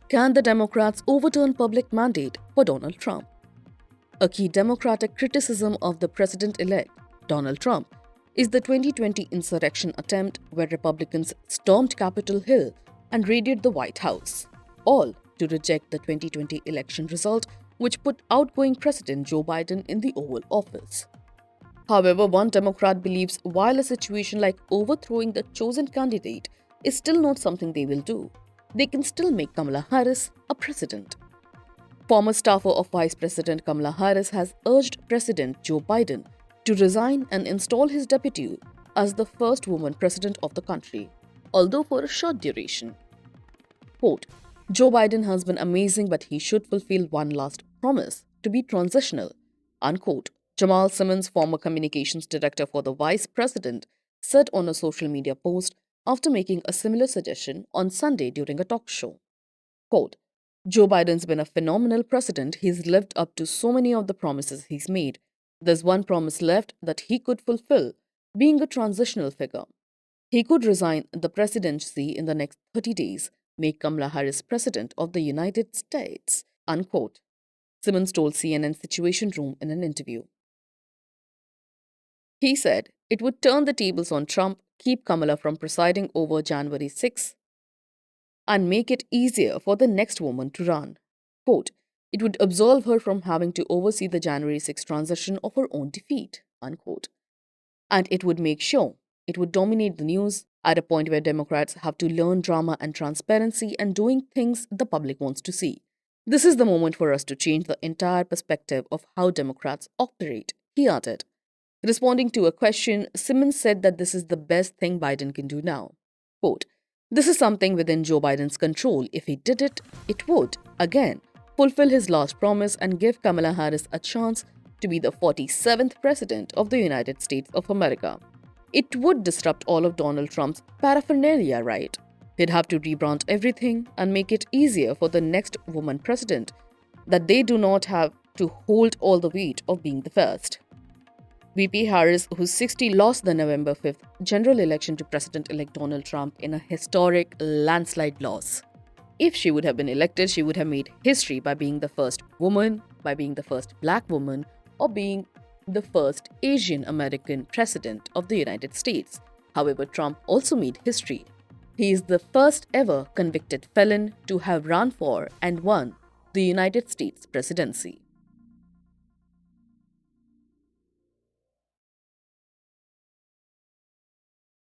Can the Democrats overturn public mandate for Donald Trump? A key Democratic criticism of the president-elect, Donald Trump, is the 2020 insurrection attempt where Republicans stormed Capitol Hill and raided the White House, all to reject the 2020 election result, which put outgoing President Joe Biden in the Oval Office. However, one Democrat believes while a situation like overthrowing the chosen candidate is still not something they will do, they can still make Kamala Harris a president. Former staffer of Vice President Kamala Harris has urged President Joe Biden to resign and install his deputy as the first woman president of the country, although for a short duration. Quote, Joe Biden has been amazing, but he should fulfill one last promise to be transitional, unquote. Jamal Simmons, former communications director for the vice president, said on a social media post after making a similar suggestion on Sunday during a talk show. Quote, Joe Biden's been a phenomenal president. He's lived up to so many of the promises he's made. There's one promise left that he could fulfill, being a transitional figure. He could resign the presidency in the next 30 days, make Kamala Harris President of the United States, unquote, Simmons told CNN Situation Room in an interview. He said it would turn the tables on Trump, keep Kamala from presiding over January 6, and make it easier for the next woman to run. Quote, it would absolve her from having to oversee the January 6 transition of her own defeat, unquote. And it would make sure it would dominate the news at a point where Democrats have to learn drama and transparency and doing things the public wants to see. This is the moment for us to change the entire perspective of how Democrats operate, he added. Responding to a question, Simmons said that this is the best thing Biden can do now. Quote, this is something within Joe Biden's control. If he did it, it would, again, fulfill his last promise and give Kamala Harris a chance to be the 47th President of the United States of America. It would disrupt all of Donald Trump's paraphernalia, right? He'd have to rebrand everything and make it easier for the next woman president, that they do not have to hold all the weight of being the first. VP Harris, who's 60, lost the November 5th general election to President-elect Donald Trump in a historic landslide loss. If she would have been elected, she would have made history by being the first woman, by being the first black woman, or being the first Asian American president of the United States. However, Trump also made history. He is the first ever convicted felon to have run for and won the United States presidency.